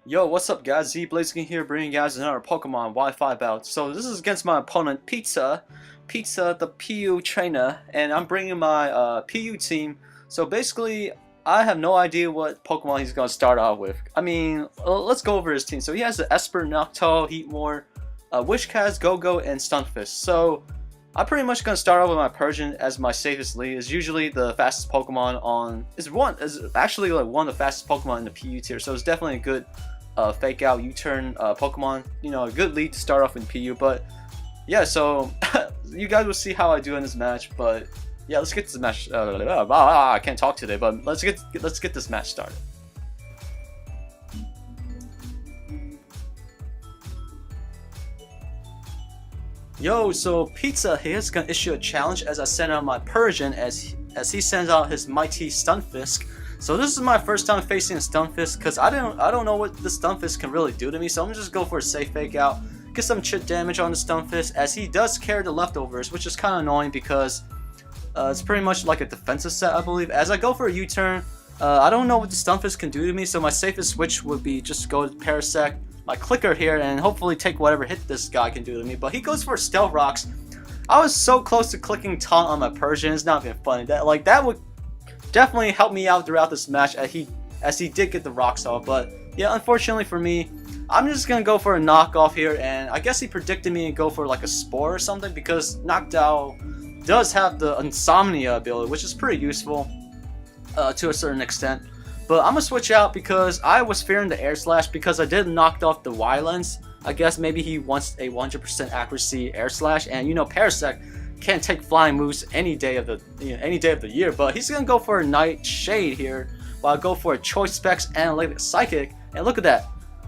Yo, what's up guys? ZBlazing here, bringing you guys another Pokemon Wi-Fi bout. So this is against my opponent Pizza the PU trainer, and I'm bringing my PU team. So basically, I have no idea what Pokemon he's gonna start out with. I mean, let's go over his team. So he has the Esper, Noctowl, Heatmore, Wishcast, Go-Go, and Stunfisk. So I'm pretty much gonna start out with my Persian as my safest lead. Is usually the fastest Pokemon on. Is actually like one of the fastest Pokemon in the PU tier. So it's definitely a good fake out U-turn Pokemon. You know, a good lead to start off in PU. But yeah, so you guys will see how I do in this match. But yeah, let's get this match. I can't talk today, but let's get this match started. Yo, so Pizza here is gonna issue a challenge as I send out my Persian as he sends out his mighty Stunfisk. So this is my first time facing a Stunfisk because I don't know what the Stunfisk can really do to me. So I'm just go for a safe fake out, get some chip damage on the Stunfisk as he does carry the leftovers, which is kind of annoying because it's pretty much like a defensive set, I believe. As I go for a U-turn, I don't know what the Stunfisk can do to me. So my safest switch would be just go to Parasect, my clicker here, and hopefully take whatever hit this guy can do to me. But he goes for Stealth Rocks. I was so close to clicking Taunt on my Persian. It's not even funny. That would definitely help me out throughout this match as he did get the rocks off. But yeah, unfortunately for me, I'm just gonna go for a knockoff here, and I guess he predicted me to go for like a Spore or something because Noctowl does have the Insomnia ability, which is pretty useful to a certain extent. But I'm gonna switch out because I was fearing the Air Slash because I did knocked off the Y lens. I guess maybe he wants a 100% accuracy Air Slash, and you know Parasect can't take flying moves any day of the year. But he's gonna go for a Nightshade here, while I go for a Choice Specs Analytic Psychic. And look at that,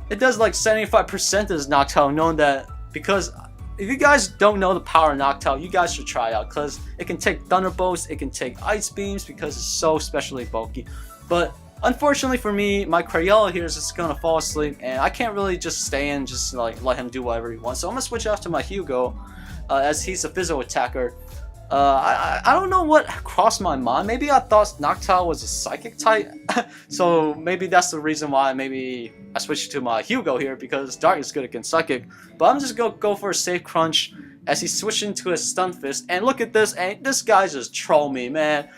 it does like 75% of his Noctowl. Knowing that, because if you guys don't know the power of Noctowl, you guys should try out because it can take Thunderbolts, it can take Ice Beams because it's so specially bulky. But unfortunately for me, my Crayola here is just gonna fall asleep, and I can't really just stay and just like let him do whatever he wants. So I'm gonna switch off to my Hugo, as he's a physical attacker. I don't know what crossed my mind. Maybe I thought Noctowl was a psychic type, so maybe that's the reason why maybe I switched to my Hugo here because Dark is good against psychic. But I'm just gonna go for a safe crunch as he switched into a Stunfisk. And look at this, and this guy just troll me, man.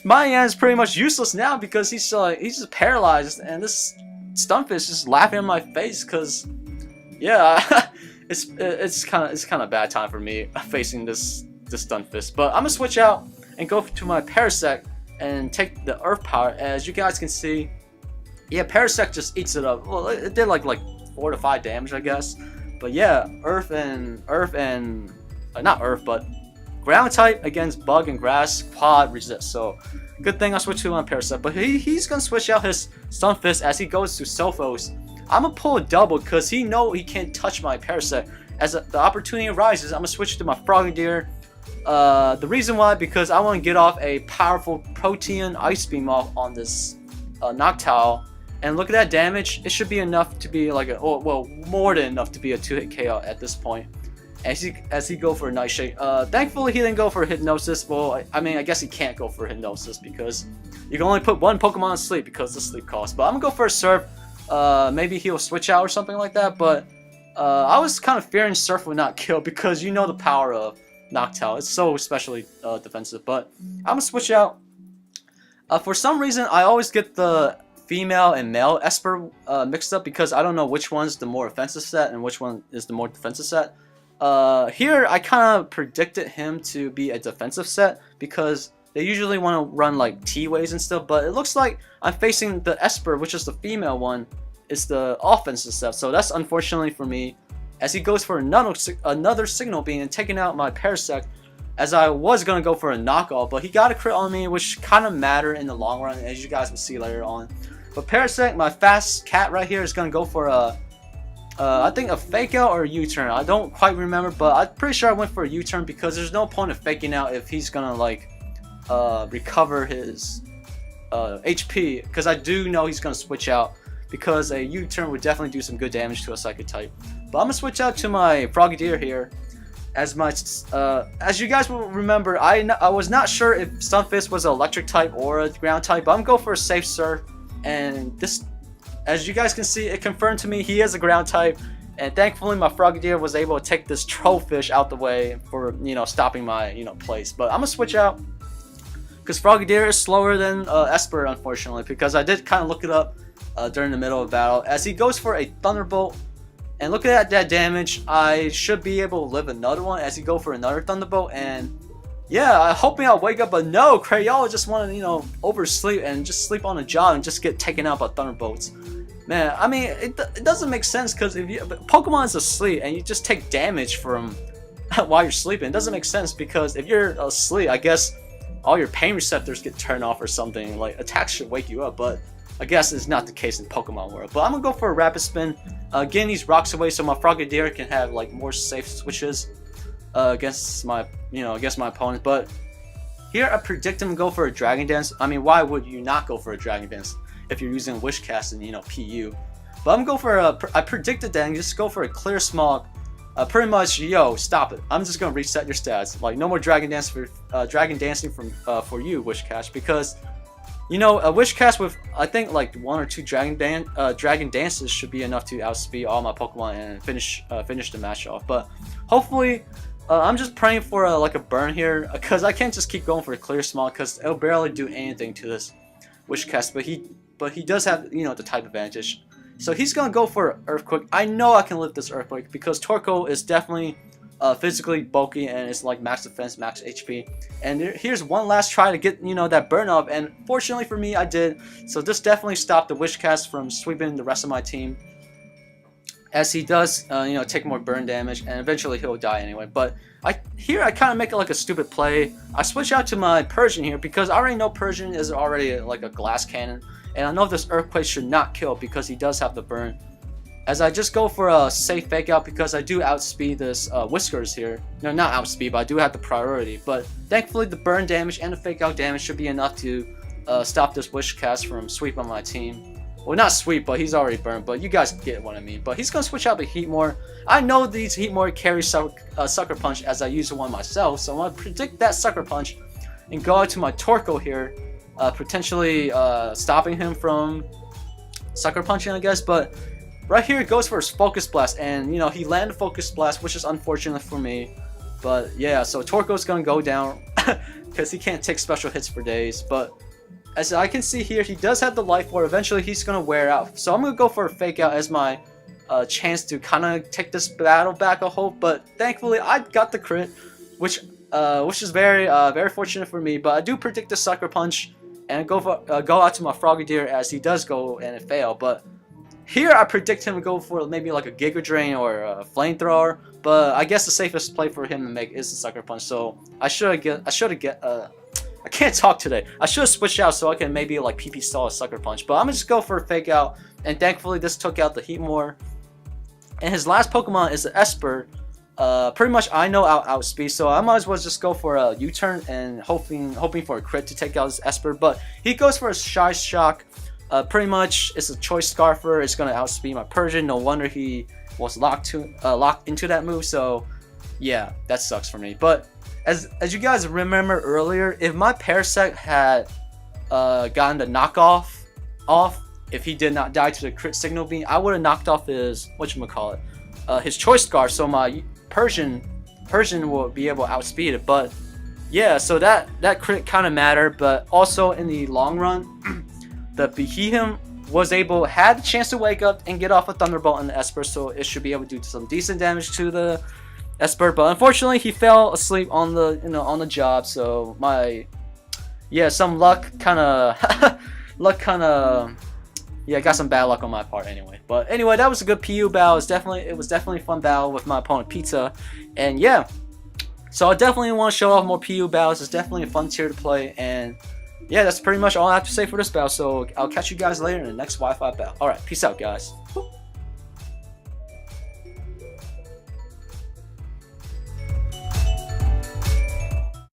My is pretty much useless now because he's just paralyzed, and this Stunfisk is just laughing in my face because yeah. It's kind of a bad time for me facing this Stunfisk. But I'm gonna switch out and go to my Parasect and take the Earth Power. As you guys can see, yeah, Parasect just eats it up. Well, it did like 4 to 5 damage, I guess. But yeah, not Earth, but Ground type against Bug and Grass Pod resist. So good thing I switched to my Parasect. But he's gonna switch out his Stunfisk as he goes to Sophos. I'm gonna pull a double because he can't touch my Parasect. As the opportunity arises, I'm gonna switch to my Frogadier. The reason why, because I want to get off a powerful Protean Ice Beam off on this Noctowl. And look at that damage. It should be enough to be like more than enough to be a 2-hit KO at this point. As he go for a Nightshade. Thankfully he didn't go for Hypnosis. Well, I mean, I guess he can't go for Hypnosis because you can only put one Pokemon to sleep because of the sleep cost. But I'm gonna go for a Surf. Maybe he'll switch out or something like that, but I was kind of fearing Surf would not kill because you know the power of Noctowl. It's so especially defensive. But I'm gonna switch out. For some reason, I always get the female and male Esper mixed up because I don't know which one's the more offensive set and which one is the more defensive set. Here, I kind of predicted him to be a defensive set because they usually want to run like T-Ways and stuff, but it looks like I'm facing the Esper, which is the female one, is the offensive stuff. So that's unfortunately for me, as he goes for another Signal Beam and taking out my Parasect, as I was going to go for a knockoff, but he got a crit on me, which kind of matter in the long run, as you guys will see later on. But Parasect, my fast cat right here, is going to go for I think a fake out or a U-turn. I don't quite remember, but I'm pretty sure I went for a U-turn because there's no point of faking out if he's going to like recover his HP, because I do know he's going to switch out because a U-turn would definitely do some good damage to a Psychic type. But I'm going to switch out to my Frogadier here. As you guys will remember, I was not sure if Stunfisk was an electric type or a ground type, but I'm going for a safe Surf. And this as you guys can see, it confirmed to me he is a ground type, and thankfully my Frogadier was able to take this Trollfish out the way for, you know, stopping my, you know, place. But I'm gonna switch out because Frogadier is slower than Esper, unfortunately, because I did kind of look it up during the middle of battle. As he goes for a Thunderbolt, and look at that damage, I should be able to live another one as he go for another Thunderbolt. And yeah, I'm hoping I'll wake up, but no, Crayola just want to, you know, oversleep and just sleep on the job and just get taken out by Thunderbolts. Man, I mean, it doesn't make sense, because if you, Pokemon is asleep and you just take damage from while you're sleeping, it doesn't make sense, because if you're asleep, I guess all your pain receptors get turned off or something. Like, attacks should wake you up, but I guess it's not the case in Pokemon world. But I'm gonna go for a Rapid Spin, getting these rocks away so my Frogadier can have like more safe switches against my, you know, against my opponent. But here I predict him to go for a Dragon Dance. I mean, why would you not go for a Dragon Dance if you're using Wish Cast and, you know, PU? But I'm going for a, I predicted that, and just go for a Clear Smog. Pretty much, yo, stop it. I'm just gonna reset your stats. Like, no more Dragon Dance for Dragon Dancing from for you, Wish Cast, because, you know, a Wish Cast with, I think, like 1 or 2 Dragon Dances should be enough to outspeed all my Pokemon and finish the match off. But hopefully, I'm just praying for like a burn here, because I can't just keep going for a Clear Smog, because it'll barely do anything to this Wish Cast. But he does have, you know, the type advantage. So he's gonna go for Earthquake. I know I can lift this Earthquake because Torkoal is definitely physically bulky and it's like max defense, max HP. And here's one last try to get, you know, that burn off, and fortunately for me, I did. So this definitely stopped the Wish Cast from sweeping the rest of my team, as he does, you know, take more burn damage, and eventually he'll die anyway. But I kind of make it like a stupid play. I switch out to my Persian here because I already know Persian is already like a glass cannon, and I know this Earthquake should not kill because he does have the burn. As I just go for a safe fake out because I do outspeed this Whiskers here. No, not outspeed, but I do have the priority. But thankfully the burn damage and the fake out damage should be enough to stop this Wish Cast from sweeping my team. Well, not sweep, but he's already burned, but you guys get what I mean. But he's going to switch out the Heatmore. I know these Heatmore carry Sucker Punch as I use one myself, so I'm going to predict that Sucker Punch and go out to my Torkoal here, potentially stopping him from Sucker Punching, I guess. But right here it goes for his Focus Blast, and, you know, he landed Focus Blast, which is unfortunate for me. But yeah, so Torkoal's going to go down because he can't take special hits for days. But as I can see here, he does have the Life Orb. Eventually, he's going to wear out. So I'm going to go for a Fake Out as my chance to kind of take this battle back a hope. But thankfully, I got the crit, which is very fortunate for me. But I do predict the Sucker Punch and go out to my Frogadier as he does go and fail. But here, I predict him to go for maybe like a Giga Drain or a Flamethrower. But I guess the safest play for him to make is the Sucker Punch. So I can't talk today. I should have switched out so I can maybe like PP stall a Sucker Punch. But I'm gonna just go for a Fake Out, and thankfully this took out the Heatmore. And his last Pokemon is the Esper. Pretty much I know outspeed, so I might as well just go for a U-turn and hoping for a crit to take out his Esper. But he goes for a Shy Shock. Pretty much it's a Choice Scarfer. It's gonna outspeed my Persian. No wonder he was locked into that move. So yeah, that sucks for me. But as you guys remember earlier, if my Parasect had gotten the knockoff off, if he did not die to the crit signal beam, I would have knocked off his his Choice Scarf, so my Persian will be able to outspeed it. But yeah, so that crit kind of mattered. But also in the long run, the Behemoth had the chance to wake up and get off a Thunderbolt in the Esper, so it should be able to do some decent damage to the Esper. But unfortunately, he fell asleep on the job. So some luck kind of yeah, got some bad luck on my part anyway. But anyway, that was a good PU battle. It was definitely a fun battle with my opponent Pizza. And yeah, so I definitely want to show off more PU battles. It's definitely a fun tier to play. And yeah, that's pretty much all I have to say for this battle. So I'll catch you guys later in the next Wi-Fi battle. Alright, peace out, guys.